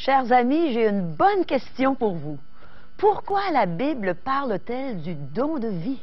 Chers amis, j'ai une bonne question pour vous. Pourquoi la Bible parle-t-elle du don de vie?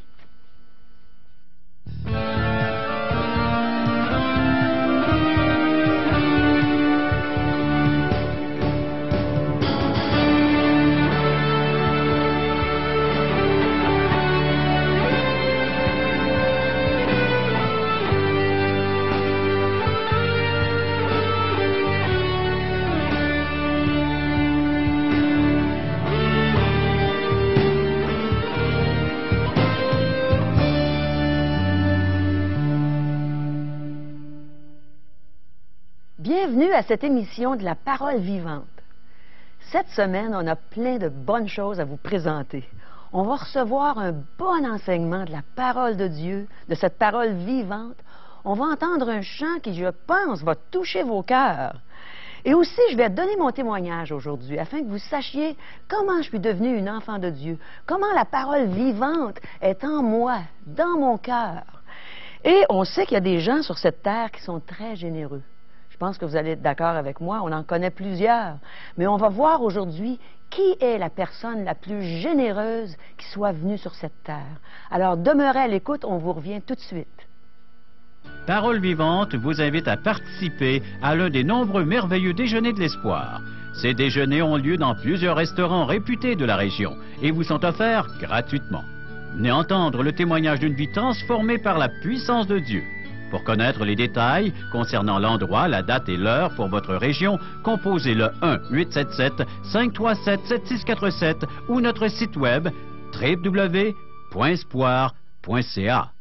Bienvenue à cette émission de la Parole vivante. Cette semaine, on a plein de bonnes choses à vous présenter. On va recevoir un bon enseignement de la parole de Dieu, de cette parole vivante. On va entendre un chant qui, je pense, va toucher vos cœurs. Et aussi, je vais donner mon témoignage aujourd'hui afin que vous sachiez comment je suis devenue une enfant de Dieu, comment la parole vivante est en moi, dans mon cœur. Et on sait qu'il y a des gens sur cette terre qui sont très généreux. Je pense que vous allez être d'accord avec moi, on en connaît plusieurs. Mais on va voir aujourd'hui qui est la personne la plus généreuse qui soit venue sur cette terre. Alors demeurez à l'écoute, on vous revient tout de suite. Parole vivante vous invite à participer à l'un des nombreux merveilleux déjeuners de l'espoir. Ces déjeuners ont lieu dans plusieurs restaurants réputés de la région et vous sont offerts gratuitement. Venez entendre le témoignage d'une vie transformée par la puissance de Dieu. Pour connaître les détails concernant l'endroit, la date et l'heure pour votre région, composez le 1-877-537-7647 ou notre site web www.espoir.ca.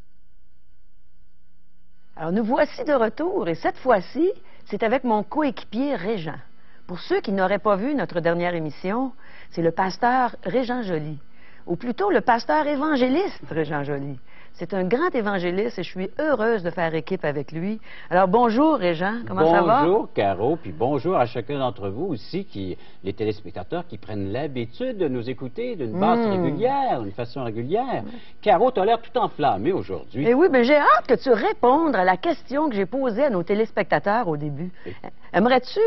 Alors nous voici de retour et cette fois-ci, c'est avec mon coéquipier Régent. Pour ceux qui n'auraient pas vu notre dernière émission, c'est le pasteur Régent Joly, ou plutôt le pasteur évangéliste Régent Joly. C'est un grand évangéliste et je suis heureuse de faire équipe avec lui. Alors, bonjour, Régent, comment ça va? Bonjour, Caro, puis bonjour à chacun d'entre vous aussi, les téléspectateurs qui prennent l'habitude de nous écouter d'une base régulière, d'une façon régulière. Caro, tu as l'air tout enflammé aujourd'hui. Eh oui, mais j'ai hâte que tu répondes à la question que j'ai posée à nos téléspectateurs au début. Aimerais-tu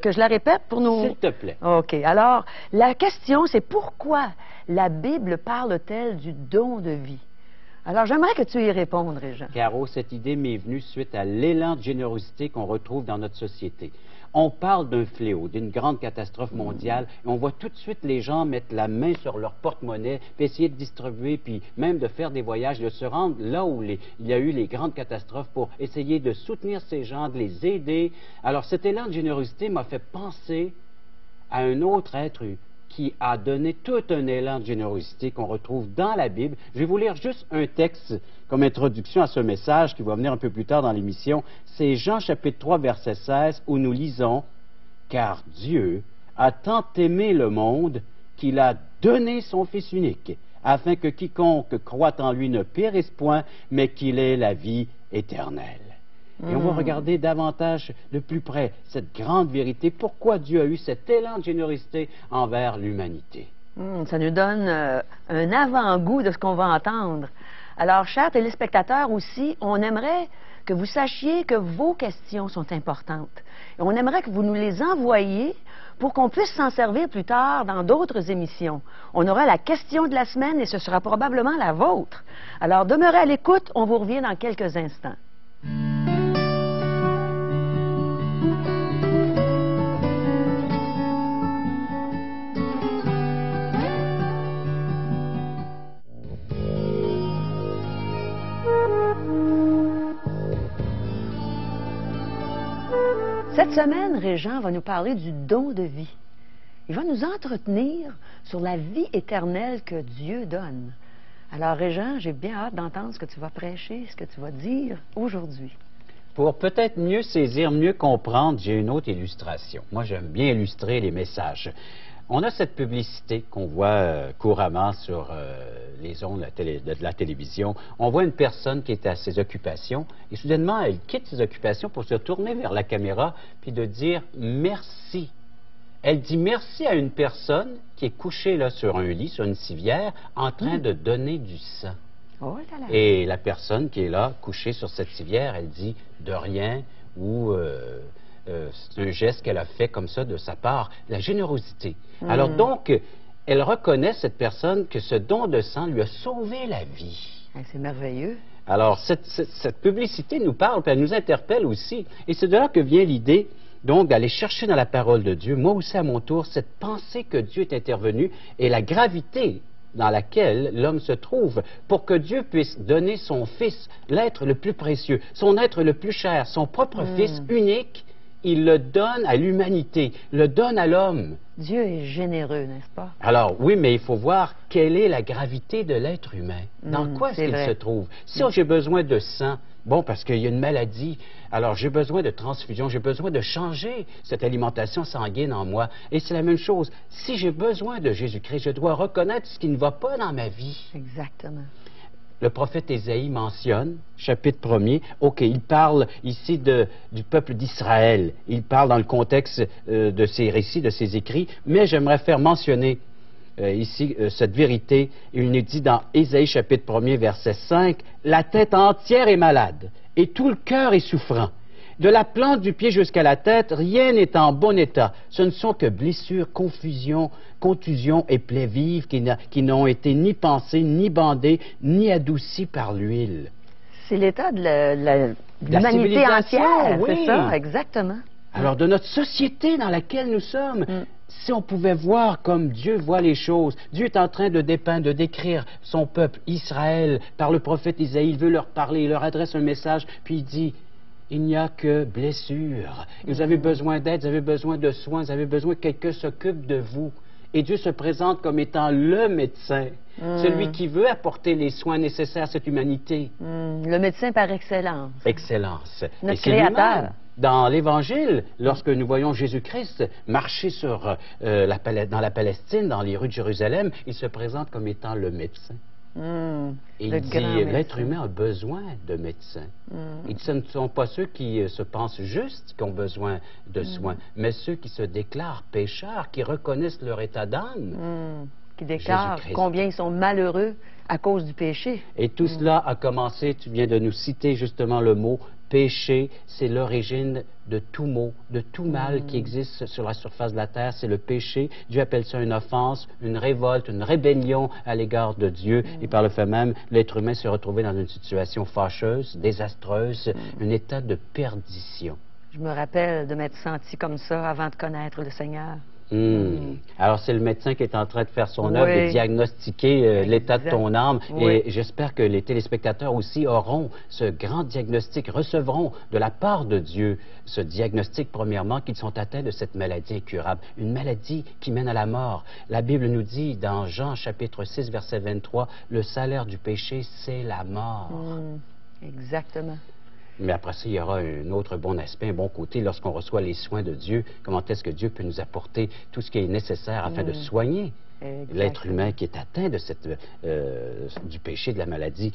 que je la répète pour nous? S'il te plaît. OK. Alors, la question, c'est pourquoi la Bible parle-t-elle du don de vie? Alors, j'aimerais que tu y répondes, Régent. Caro, cette idée m'est venue suite à l'élan de générosité qu'on retrouve dans notre société. On parle d'un fléau, d'une grande catastrophe mondiale, et on voit tout de suite les gens mettre la main sur leur porte-monnaie, puis essayer de distribuer, puis même de faire des voyages, de se rendre là où il y a eu les grandes catastrophes pour essayer de soutenir ces gens, de les aider. Alors, cet élan de générosité m'a fait penser à un autre être qui a donné tout un élan de générosité qu'on retrouve dans la Bible. Je vais vous lire juste un texte comme introduction à ce message qui va venir un peu plus tard dans l'émission. C'est Jean chapitre 3, verset 16, où nous lisons « Car Dieu a tant aimé le monde qu'il a donné son Fils unique, afin que quiconque croit en lui ne périsse point, mais qu'il ait la vie éternelle. » Et on va regarder davantage de plus près cette grande vérité, pourquoi Dieu a eu cet élan de générosité envers l'humanité. Ça nous donne un avant-goût de ce qu'on va entendre. Alors, chers téléspectateurs aussi, on aimerait que vous sachiez que vos questions sont importantes. Et on aimerait que vous nous les envoyiez pour qu'on puisse s'en servir plus tard dans d'autres émissions. On aura la question de la semaine et ce sera probablement la vôtre. Alors, demeurez à l'écoute, on vous revient dans quelques instants. Cette semaine, Régent va nous parler du don de vie. Il va nous entretenir sur la vie éternelle que Dieu donne. Alors, Régent, j'ai bien hâte d'entendre ce que tu vas prêcher, ce que tu vas dire aujourd'hui. Pour peut-être mieux saisir, mieux comprendre, j'ai une autre illustration. Moi, j'aime bien illustrer les messages. On a cette publicité qu'on voit couramment sur les ondes de la télévision. On voit une personne qui est à ses occupations et soudainement, elle quitte ses occupations pour se tourner vers la caméra puis de dire merci. Elle dit merci à une personne qui est couchée là sur un lit, sur une civière, en train de donner du sang. Oh là là. Et la personne qui est là, couchée sur cette civière, elle dit de rien ou c'est un geste qu'elle a fait comme ça de sa part, la générosité. Alors donc, elle reconnaît, cette personne, que ce don de sang lui a sauvé la vie. C'est merveilleux. Alors, cette publicité nous parle, puis elle nous interpelle aussi. Et c'est de là que vient l'idée, donc, d'aller chercher dans la parole de Dieu, moi aussi à mon tour, cette pensée que Dieu est intervenu et la gravité dans laquelle l'homme se trouve, pour que Dieu puisse donner son Fils, l'être le plus précieux, son être le plus cher, son propre Fils unique, il le donne à l'humanité, le donne à l'homme. Dieu est généreux, n'est-ce pas? Alors, oui, mais il faut voir quelle est la gravité de l'être humain. Dans quoi est-ce qu'il se trouve? Si j'ai besoin de sang, bon, parce qu'il y a une maladie, alors j'ai besoin de transfusion, j'ai besoin de changer cette alimentation sanguine en moi. Et c'est la même chose. Si j'ai besoin de Jésus-Christ, je dois reconnaître ce qui ne va pas dans ma vie. Exactement. Le prophète Ésaïe mentionne, chapitre 1er, OK, il parle ici du peuple d'Israël. Il parle dans le contexte de ses récits, de ses écrits, mais j'aimerais faire mentionner ici cette vérité. Il nous dit dans Ésaïe, chapitre 1er, verset 5, « La tête entière est malade, et tout le cœur est souffrant. De la plante du pied jusqu'à la tête, rien n'est en bon état. Ce ne sont que blessures, contusions et plaies vives qui n'ont été ni pansées, ni bandées, ni adoucies par l'huile. » C'est l'état de l'humanité entière, oui. C'est ça, exactement. Alors, de notre société dans laquelle nous sommes, si on pouvait voir comme Dieu voit les choses, Dieu est en train de dépeindre, de décrire son peuple, Israël, par le prophète Isaïe, il veut leur parler, il leur adresse un message, puis il dit... Il n'y a que blessure. Vous avez besoin d'aide, vous avez besoin de soins, vous avez besoin que quelqu'un s'occupe de vous. Et Dieu se présente comme étant le médecin, celui qui veut apporter les soins nécessaires à cette humanité. Le médecin par excellence. Excellence. Notre Créateur. Dans l'Évangile, lorsque nous voyons Jésus-Christ marcher dans la Palestine, dans les rues de Jérusalem, il se présente comme étant le médecin. Et il dit, l'être humain a besoin de médecins. Il dit, ce ne sont pas ceux qui se pensent justes qui ont besoin de soins, mais ceux qui se déclarent pécheurs, qui reconnaissent leur état d'âme. Qui déclarent combien ils sont malheureux à cause du péché. Et tout cela a commencé, tu viens de nous citer justement le mot péché, c'est l'origine de tout mot, de tout mal qui existe sur la surface de la terre, c'est le péché. Dieu appelle ça une offense, une révolte, une rébellion à l'égard de Dieu. Et par le fait même, l'être humain s'est retrouvé dans une situation fâcheuse, désastreuse, un état de perdition. Je me rappelle de m'être senti comme ça avant de connaître le Seigneur. Alors, c'est le médecin qui est en train de faire son œuvre, de diagnostiquer l'état de ton âme. Et j'espère que les téléspectateurs aussi auront ce grand diagnostic, recevront de la part de Dieu ce diagnostic, premièrement, qu'ils sont atteints de cette maladie incurable, une maladie qui mène à la mort. La Bible nous dit, dans Jean chapitre 6, verset 23, « Le salaire du péché, c'est la mort. » Exactement. Mais après ça, il y aura un autre bon aspect, un bon côté, lorsqu'on reçoit les soins de Dieu. Comment est-ce que Dieu peut nous apporter tout ce qui est nécessaire afin de soigner l'être humain qui est atteint de du péché, de la maladie.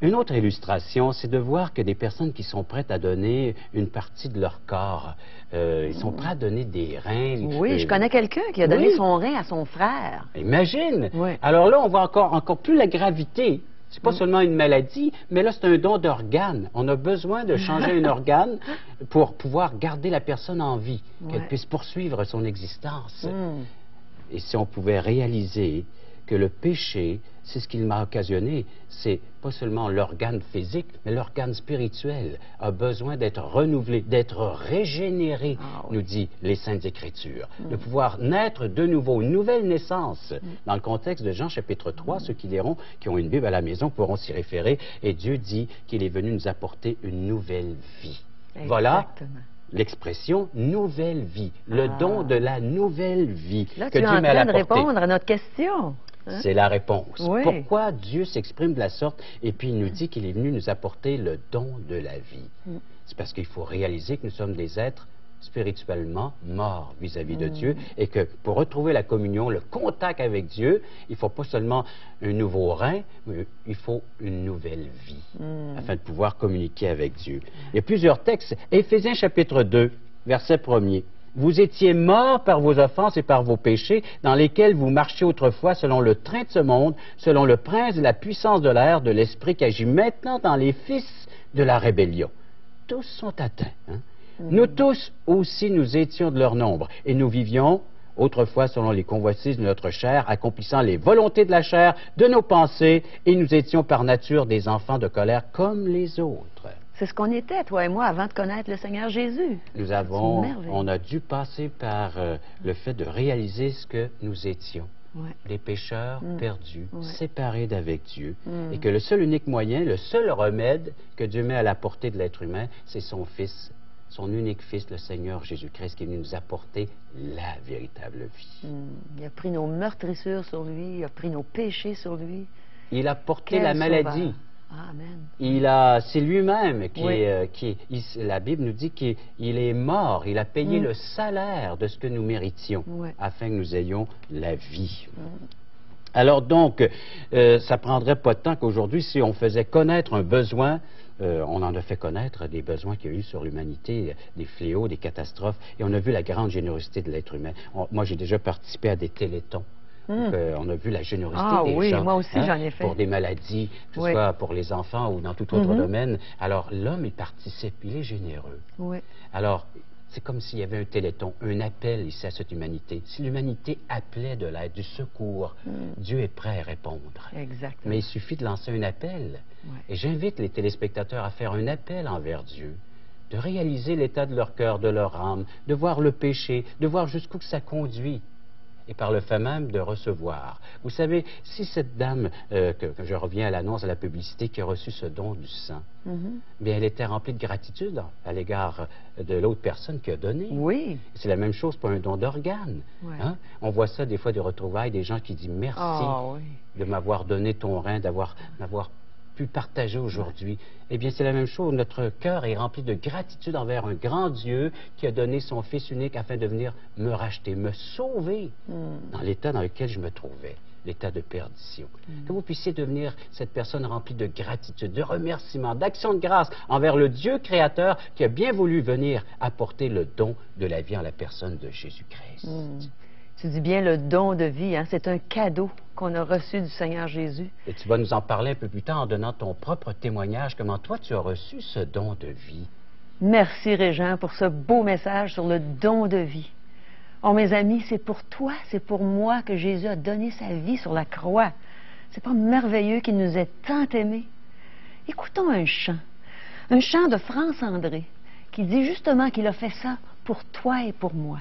Une autre illustration, c'est de voir que des personnes qui sont prêtes à donner une partie de leur corps, ils sont prêts à donner des reins. Oui, je connais quelqu'un qui a donné son rein à son frère. Imagine! Alors là, on voit encore plus la gravité. C'est pas seulement une maladie, mais là, c'est un don d'organes. On a besoin de changer un organe pour pouvoir garder la personne en vie, qu'elle puisse poursuivre son existence. Et si on pouvait réaliser que le péché, c'est ce qu'il m'a occasionné, c'est pas seulement l'organe physique, mais l'organe spirituel a besoin d'être renouvelé, d'être régénéré, nous dit les Saintes Écritures, de pouvoir naître de nouveau, une nouvelle naissance. Dans le contexte de Jean chapitre 3, ceux qui liront, qui ont une Bible à la maison, pourront s'y référer, et Dieu dit qu'il est venu nous apporter une nouvelle vie. Exactement. Voilà l'expression nouvelle vie, le don de la nouvelle vie là, que Dieu m'a apporté. Tu es en train de répondre à notre question. C'est la réponse. Pourquoi Dieu s'exprime de la sorte et puis il nous dit qu'il est venu nous apporter le don de la vie? C'est parce qu'il faut réaliser que nous sommes des êtres spirituellement morts vis-à-vis de Dieu et que pour retrouver la communion, le contact avec Dieu, il ne faut pas seulement un nouveau rein, mais il faut une nouvelle vie afin de pouvoir communiquer avec Dieu. Il y a plusieurs textes. Éphésiens chapitre 2, verset 1er. Vous étiez morts par vos offenses et par vos péchés, dans lesquels vous marchiez autrefois selon le train de ce monde, selon le prince de la puissance de l'air, de l'esprit qui agit maintenant dans les fils de la rébellion. Tous sont atteints. Nous tous aussi, nous étions de leur nombre, et nous vivions autrefois selon les convoitises de notre chair, accomplissant les volontés de la chair, de nos pensées, et nous étions par nature des enfants de colère comme les autres. C'est ce qu'on était, toi et moi, avant de connaître le Seigneur Jésus. On a dû passer par le fait de réaliser ce que nous étions. Ouais. Les pécheurs perdus, Ouais. séparés d'avec Dieu, et que le seul unique moyen, le seul remède que Dieu met à la portée de l'être humain, c'est son Fils, son unique Fils, le Seigneur Jésus-Christ, qui est venu nous apporter la véritable vie. Il a pris nos meurtrissures sur lui, il a pris nos péchés sur lui. Il a porté Quel la maladie. sauveur. Amen. C'est lui-même Oui. la Bible nous dit qu'il est mort, il a payé le salaire de ce que nous méritions, Oui. afin que nous ayons la vie. Alors donc, ça prendrait pas de temps qu'aujourd'hui, si on faisait connaître un besoin, on en a fait connaître des besoins qu'il y a eu sur l'humanité, des fléaux, des catastrophes, et on a vu la grande générosité de l'être humain. Moi, j'ai déjà participé à des télétons. Donc, on a vu la générosité des oui, gens. moi aussi, j'en ai fait. Pour des maladies, que ce Oui. soit pour les enfants ou dans tout autre domaine. Alors, l'homme, il participe, il est généreux. Oui. Alors, c'est comme s'il y avait un téléthon, un appel ici à cette humanité. Si l'humanité appelait de l'aide, du secours, Dieu est prêt à répondre. Exactement. Mais il suffit de lancer un appel. Ouais. Et j'invite les téléspectateurs à faire un appel envers Dieu, de réaliser l'état de leur cœur, de leur âme, de voir le péché, de voir jusqu'où que ça conduit. Et par le fait même de recevoir. Vous savez, si cette dame, que je reviens à l'annonce, à la publicité, qui a reçu ce don du sang, bien, elle était remplie de gratitude à l'égard de l'autre personne qui a donné. Oui. C'est la même chose pour un don d'organes. Ouais. Hein? On voit ça des fois, des retrouvailles, des gens qui disent merci Oui. de m'avoir donné ton rein, m'avoir pu partager aujourd'hui. Eh bien, c'est la même chose. Notre cœur est rempli de gratitude envers un grand Dieu qui a donné son Fils unique afin de venir me racheter, me sauver dans l'état dans lequel je me trouvais, l'état de perdition. Que vous puissiez devenir cette personne remplie de gratitude, de remerciement, d'action de grâce envers le Dieu créateur qui a bien voulu venir apporter le don de la vie en la personne de Jésus-Christ. Tu dis bien le don de vie, hein? C'est un cadeau qu'on a reçu du Seigneur Jésus. Et tu vas nous en parler un peu plus tard en donnant ton propre témoignage, comment toi tu as reçu ce don de vie. Merci Régent pour ce beau message sur le don de vie. Oh mes amis, c'est pour toi, c'est pour moi que Jésus a donné sa vie sur la croix. C'est pas merveilleux qu'il nous ait tant aimés? Écoutons un chant de France André, qui dit justement qu'il a fait ça pour toi et pour moi.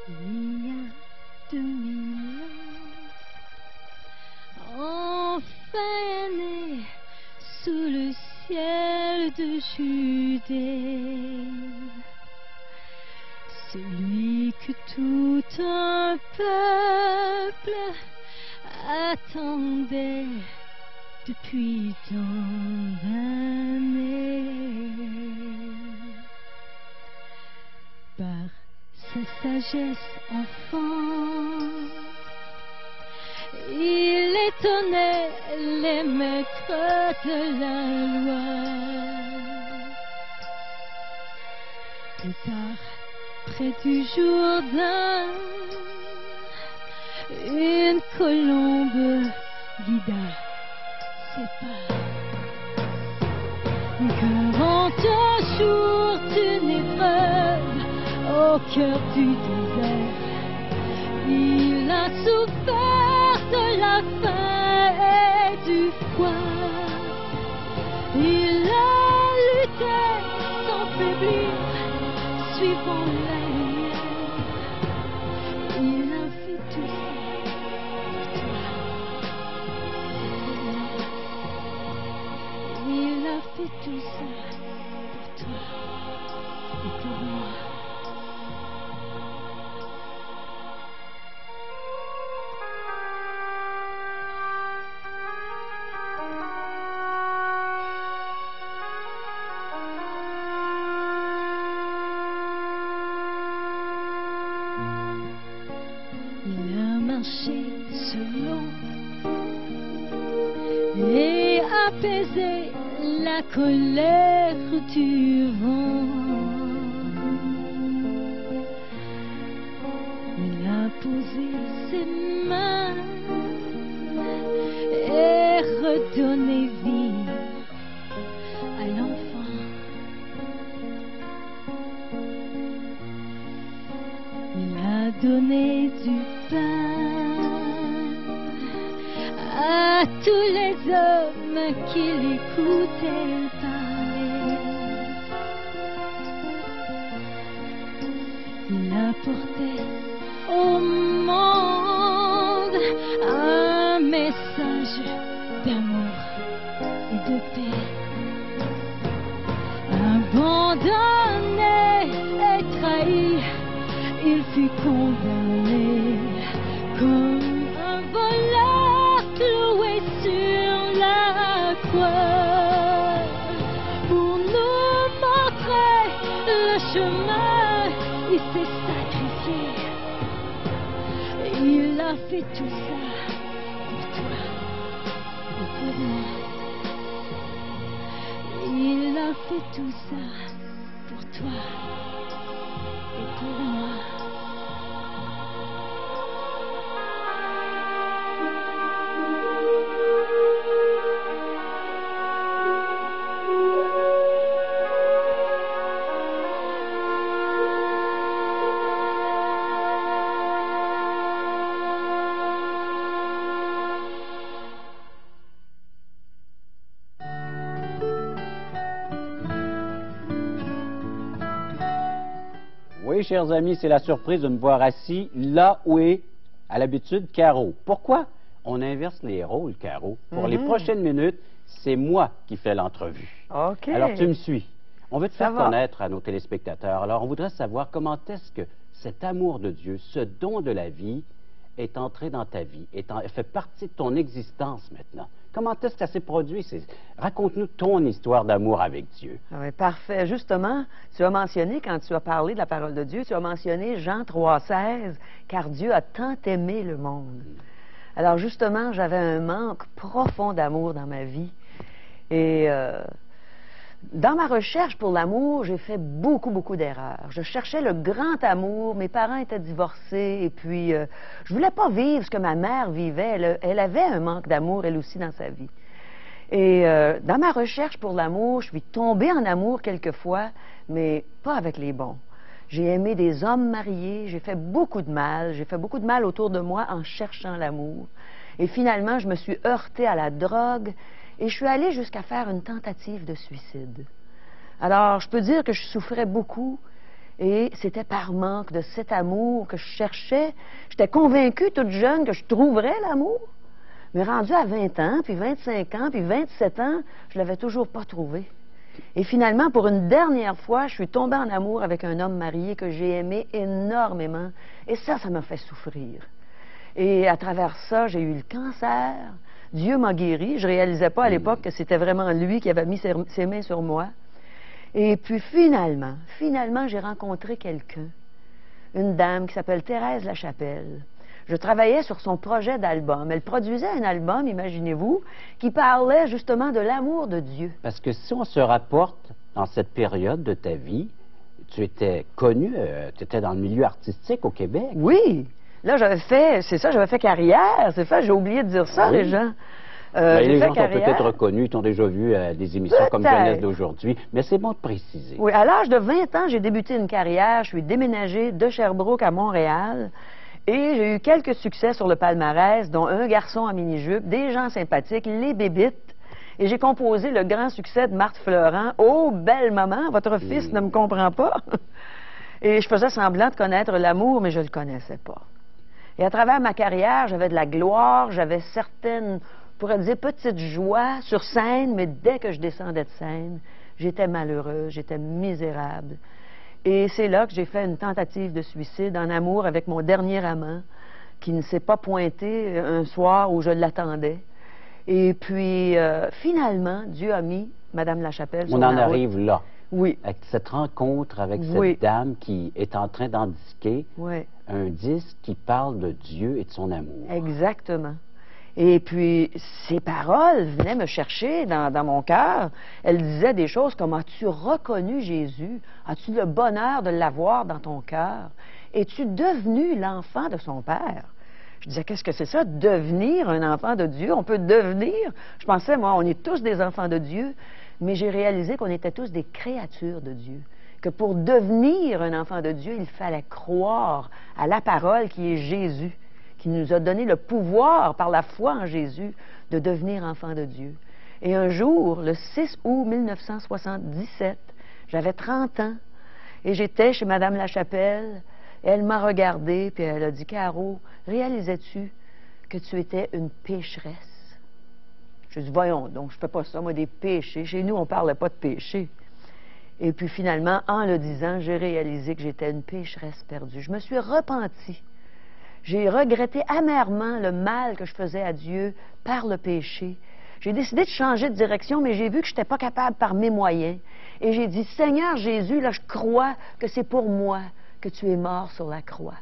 Il y a 2000 ans, enfin né sous le ciel de Judée, celui que tout un peuple attendait depuis tant d'années. Par sa sagesse enfant, il étonnait les maîtres de la loi. Plus tard, près du Jourdain, une colombe guida ses pas. Durant un jour d'une épreuve au cœur du désert, il a souffert de la faim et du froid. Il a lutté sans faiblir, suivant la lumière. Il a fait tout ça pour toi. Il a fait tout ça pour toi et pour moi. Il a marché selon et apaiser la colère du vent. Il a posé ses mains et redonné vie à l'enfant. Il a donné du pain à tous les hommes qui l'écoutaient parler. Il a porté au monde un message d'amour et de paix. Abandonné et trahi, il fut condamné comme un voleur cloué sur la croix. Pour nous montrer le chemin, il s'est sacrifié. Il a fait tout ça pour toi et pour moi. Il a fait tout ça pour toi et pour moi. Oui, chers amis, c'est la surprise de me voir assis là où est, à l'habitude, Caro. Pourquoi? On inverse les rôles, Caro. Pour les prochaines minutes, c'est moi qui fais l'entrevue. OK. Alors, tu me suis. On veut te Ça faire va. connaître à nos téléspectateurs. Alors, on voudrait savoir comment est-ce que cet amour de Dieu, ce don de la vie, est entré dans ta vie, fait partie de ton existence maintenant. Comment est-ce que ça s'est produit? Raconte-nous ton histoire d'amour avec Dieu. Ah oui, parfait. Justement, tu as mentionné, quand tu as parlé de la parole de Dieu, tu as mentionné Jean 3,16, car Dieu a tant aimé le monde. Alors justement, j'avais un manque profond d'amour dans ma vie. Et dans ma recherche pour l'amour, j'ai fait beaucoup d'erreurs. Je cherchais le grand amour, mes parents étaient divorcés, et puis je voulais pas vivre ce que ma mère vivait. Elle avait un manque d'amour, elle aussi, dans sa vie. Et dans ma recherche pour l'amour, je suis tombée en amour quelquefois, mais pas avec les bons. J'ai aimé des hommes mariés, j'ai fait beaucoup de mal autour de moi en cherchant l'amour. Et finalement, je me suis heurtée à la drogue et je suis allée jusqu'à faire une tentative de suicide. Alors, je peux dire que je souffrais beaucoup et c'était par manque de cet amour que je cherchais. J'étais convaincue toute jeune que je trouverais l'amour. Mais rendu à 20 ans, puis 25 ans, puis 27 ans, je ne l'avais toujours pas trouvé. Et finalement, pour une dernière fois, je suis tombée en amour avec un homme marié que j'ai aimé énormément. Et ça m'a fait souffrir. Et à travers ça, j'ai eu le cancer. Dieu m'a guéri. Je ne réalisais pas à l'époque que c'était vraiment lui qui avait mis ses mains sur moi. Et puis finalement, j'ai rencontré quelqu'un, une dame qui s'appelle Thérèse Lachapelle. Je travaillais sur son projet d'album. Elle produisait un album, imaginez-vous, qui parlait justement de l'amour de Dieu. Parce que si on se rapporte dans cette période de ta vie, tu étais connu, tu étais dans le milieu artistique au Québec. Oui. Là, j'avais fait carrière. C'est ça, j'ai oublié de dire ça, Oui. les gens. Les gens t'ont peut-être reconnu, t'ont déjà vu à des émissions comme Jeunesse d'aujourd'hui, mais c'est bon de préciser. Oui, à l'âge de 20 ans, j'ai débuté une carrière. Je suis déménagée de Sherbrooke à Montréal. Et j'ai eu quelques succès sur le palmarès, dont Un garçon en mini-jupe, Des gens sympathiques, Les bébites. Et j'ai composé le grand succès de Marthe Fleurant, Oh, belle maman, votre fils ne me comprend pas. Et je faisais semblant de connaître l'amour, mais je ne le connaissais pas. Et à travers ma carrière, j'avais de la gloire, j'avais certaines, on pourrait dire, petites joies sur scène, mais dès que je descendais de scène, j'étais malheureuse, j'étais misérable. Et c'est là que j'ai fait une tentative de suicide en amour avec mon dernier amant, qui ne s'est pas pointé un soir où je l'attendais. Et puis, finalement, Dieu a mis Mme Lachapelle sur On ma en route. arrive là. Oui. Avec cette rencontre avec Oui. cette dame qui est en train d'indiquer Oui, un disque qui parle de Dieu et de son amour. exactement. Et puis, ces paroles venaient me chercher dans mon cœur. Elles disaient des choses comme « As-tu reconnu Jésus? As-tu le bonheur de l'avoir dans ton cœur? Es-tu devenu l'enfant de son Père? » Je disais « Qu'est-ce que c'est ça, devenir un enfant de Dieu? On peut devenir? » Je pensais, moi, on est tous des enfants de Dieu, mais j'ai réalisé qu'on était tous des créatures de Dieu. Que pour devenir un enfant de Dieu, il fallait croire à la parole qui est Jésus, qui nous a donné le pouvoir, par la foi en Jésus, de devenir enfant de Dieu. Et un jour, le 6 août 1977, j'avais 30 ans, et j'étais chez Mme Lachapelle, et elle m'a regardée, puis elle a dit « Caro, réalisais-tu que tu étais une pécheresse? » Je dis « Voyons donc, je ne fais pas ça, moi, des péchés. Chez nous, on ne parle pas de péché. » Et puis finalement, en le disant, j'ai réalisé que j'étais une pécheresse perdue. Je me suis repentie. J'ai regretté amèrement le mal que je faisais à Dieu par le péché. J'ai décidé de changer de direction, mais j'ai vu que je n'étais pas capable par mes moyens. Et j'ai dit, Seigneur Jésus, là, je crois que c'est pour moi que tu es mort sur la croix.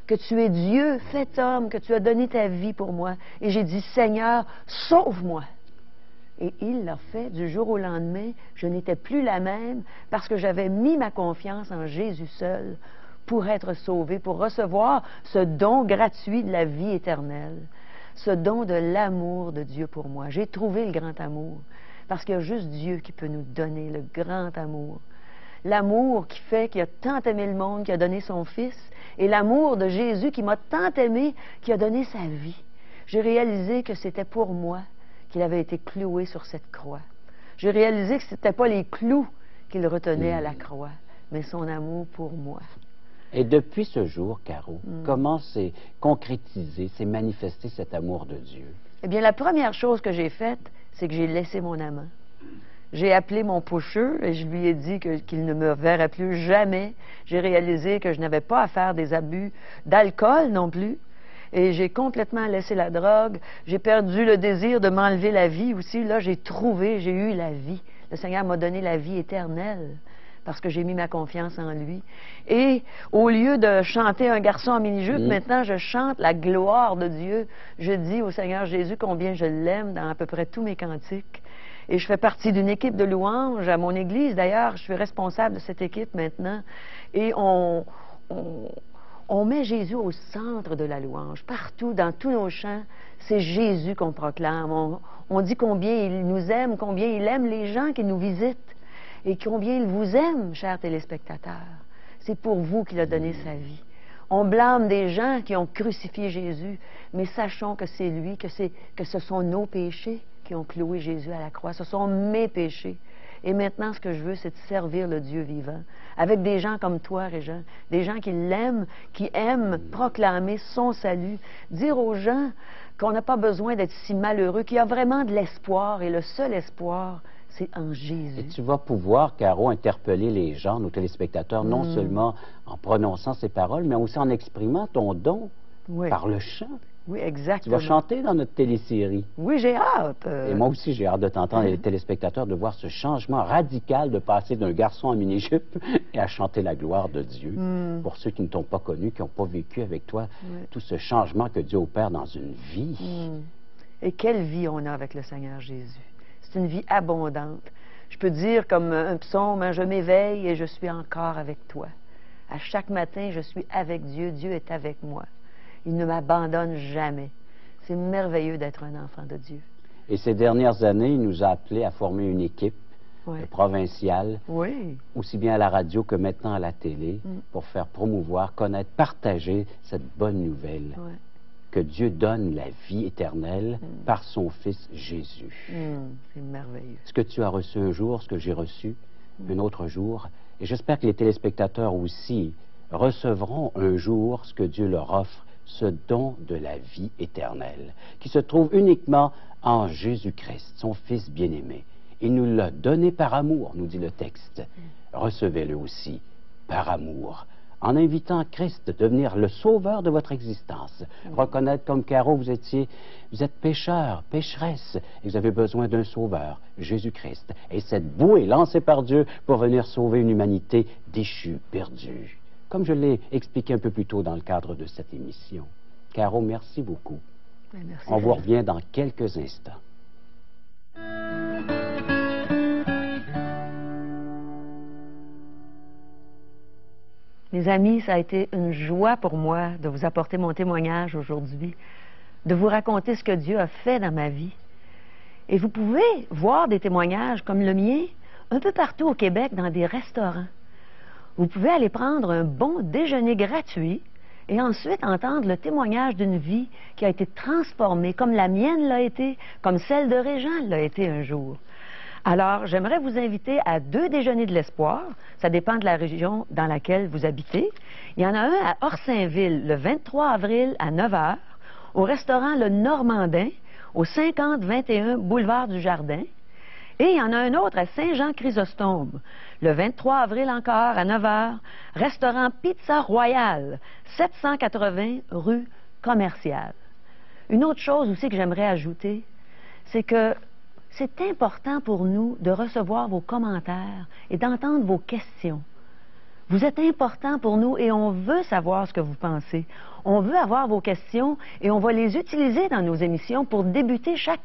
Que tu es Dieu, fait homme, que tu as donné ta vie pour moi. Et j'ai dit, Seigneur, sauve-moi. Et il l'a fait du jour au lendemain. Je n'étais plus la même parce que j'avais mis ma confiance en Jésus seul pour être sauvé, pour recevoir ce don gratuit de la vie éternelle, ce don de l'amour de Dieu pour moi. J'ai trouvé le grand amour, parce qu'il y a juste Dieu qui peut nous donner le grand amour. L'amour qui fait qu'il a tant aimé le monde, qui a donné son Fils, et l'amour de Jésus qui m'a tant aimé, qui a donné sa vie. J'ai réalisé que c'était pour moi qu'il avait été cloué sur cette croix. J'ai réalisé que ce n'était pas les clous qu'il retenait à la croix, mais son amour pour moi. Et depuis ce jour, Caro, comment s'est concrétisé, s'est manifesté cet amour de Dieu? Eh bien, la première chose que j'ai faite, c'est que j'ai laissé mon amant. J'ai appelé mon pusher et je lui ai dit qu'il ne me verrait plus jamais. J'ai réalisé que je n'avais pas à faire des abus d'alcool non plus. Et j'ai complètement laissé la drogue. J'ai perdu le désir de m'enlever la vie aussi. Là, j'ai eu la vie. Le Seigneur m'a donné la vie éternelle parce que j'ai mis ma confiance en lui. Et au lieu de chanter un garçon en mini-jupe, maintenant, je chante la gloire de Dieu. Je dis au Seigneur Jésus combien je l'aime dans à peu près tous mes cantiques. Et je fais partie d'une équipe de louanges à mon église. D'ailleurs, je suis responsable de cette équipe maintenant. Et on met Jésus au centre de la louange. Partout, dans tous nos chants, c'est Jésus qu'on proclame. On dit combien il nous aime, combien il aime les gens qui nous visitent et combien il vous aime, chers téléspectateurs. C'est pour vous qu'il a donné sa vie. On blâme des gens qui ont crucifié Jésus, mais sachons que c'est lui, que ce sont nos péchés qui ont cloué Jésus à la croix. Ce sont mes péchés. Et maintenant, ce que je veux, c'est de servir le Dieu vivant, avec des gens comme toi, Régent, des gens qui l'aiment, qui aiment proclamer son salut, dire aux gens qu'on n'a pas besoin d'être si malheureux, qu'il y a vraiment de l'espoir, et le seul espoir, c'est en Jésus. Et tu vas pouvoir, Caro, interpeller les gens, nos téléspectateurs, non seulement en prononçant ces paroles, mais aussi en exprimant ton don par le chant. Oui, exactement. Tu vas chanter dans notre télésérie. Oui, j'ai hâte. Et moi aussi, j'ai hâte de t'entendre, les téléspectateurs, de voir ce changement radical de passer d'un garçon en mini-jupe et à chanter la gloire de Dieu. Pour ceux qui ne t'ont pas connu, qui n'ont pas vécu avec toi, tout ce changement que Dieu opère dans une vie. Et quelle vie on a avec le Seigneur Jésus. C'est une vie abondante. Je peux dire comme un psaume, hein, je m'éveille et je suis encore avec toi. À chaque matin, je suis avec Dieu. Dieu est avec moi. Il ne m'abandonne jamais. C'est merveilleux d'être un enfant de Dieu. Et ces dernières années, il nous a appelés à former une équipe provinciale, aussi bien à la radio que maintenant à la télé, pour faire promouvoir, connaître, partager cette bonne nouvelle que Dieu donne la vie éternelle par son Fils Jésus. C'est merveilleux. Ce que tu as reçu un jour, ce que j'ai reçu un autre jour, et j'espère que les téléspectateurs aussi recevront un jour ce que Dieu leur offre, ce don de la vie éternelle, qui se trouve uniquement en Jésus-Christ, son Fils bien-aimé. Il nous l'a donné par amour, nous dit le texte. Recevez-le aussi par amour, en invitant Christ à devenir le sauveur de votre existence. Reconnaître comme Caro, vous êtes pécheur, pécheresse, et vous avez besoin d'un sauveur, Jésus-Christ. Et cette bouée lancée par Dieu pour venir sauver une humanité déchue, perdue. Comme je l'ai expliqué un peu plus tôt dans le cadre de cette émission. Caro, merci beaucoup. Merci. On vous revient dans quelques instants. Mes amis, ça a été une joie pour moi de vous apporter mon témoignage aujourd'hui, de vous raconter ce que Dieu a fait dans ma vie. Et vous pouvez voir des témoignages comme le mien un peu partout au Québec dans des restaurants. Vous pouvez aller prendre un bon déjeuner gratuit et ensuite entendre le témoignage d'une vie qui a été transformée, comme la mienne l'a été, comme celle de Régent l'a été un jour. Alors, j'aimerais vous inviter à 2 déjeuners de l'espoir. Ça dépend de la région dans laquelle vous habitez. Il y en a un à Orsainville, le 23 avril à 9 h, au restaurant Le Normandin, au 50-21 boulevard du Jardin. Et il y en a un autre à Saint-Jean-Chrysostome, le 23 avril encore à 9 h, restaurant Pizza Royale, 780 rue Commerciale. Une autre chose aussi que j'aimerais ajouter, c'est que c'est important pour nous de recevoir vos commentaires et d'entendre vos questions. Vous êtes important pour nous et on veut savoir ce que vous pensez. On veut avoir vos questions et on va les utiliser dans nos émissions pour débuter chaque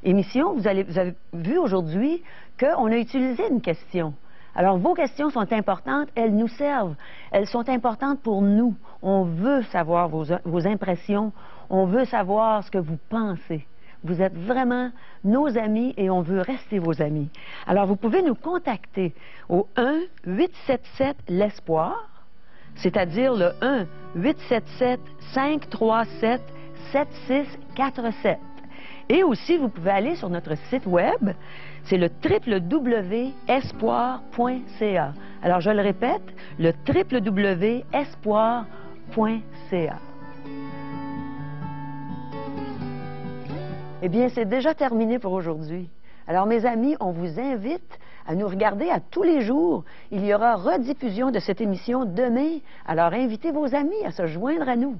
émission. Vous avez vu aujourd'hui qu'on a utilisé une question. Alors, vos questions sont importantes, elles nous servent. Elles sont importantes pour nous. On veut savoir vos impressions. On veut savoir ce que vous pensez. Vous êtes vraiment nos amis et on veut rester vos amis. Alors, vous pouvez nous contacter au 1-877-L'Espoir, c'est-à-dire le 1-877-537-7647. Et aussi, vous pouvez aller sur notre site web, c'est le www.espoir.ca. Alors, je le répète, le www.espoir.ca. Eh bien, c'est déjà terminé pour aujourd'hui. Alors, mes amis, on vous invite à nous regarder à tous les jours. Il y aura rediffusion de cette émission demain. Alors, invitez vos amis à se joindre à nous.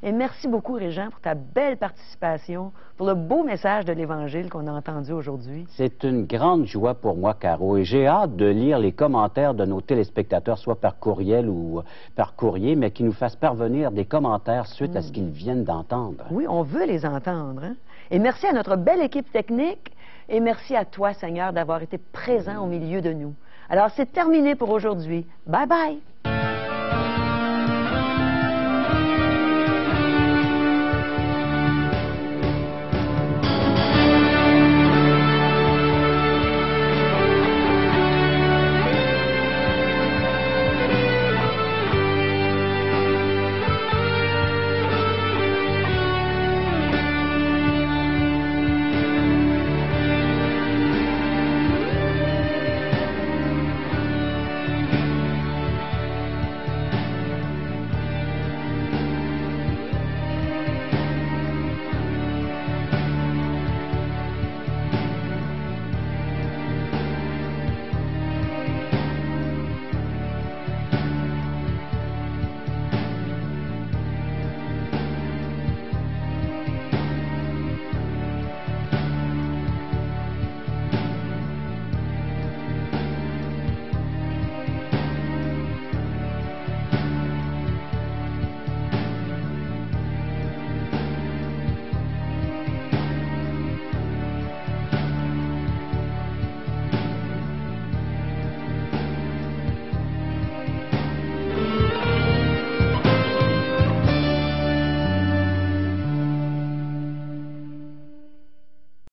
Et merci beaucoup, Régent, pour ta belle participation, pour le beau message de l'Évangile qu'on a entendu aujourd'hui. C'est une grande joie pour moi, Caro, et j'ai hâte de lire les commentaires de nos téléspectateurs, soit par courriel ou par courrier, mais qui nous fassent parvenir des commentaires suite à ce qu'ils viennent d'entendre. Oui, on veut les entendre, hein? Et merci à notre belle équipe technique et merci à toi, Seigneur, d'avoir été présent au milieu de nous. Alors, c'est terminé pour aujourd'hui. Bye bye!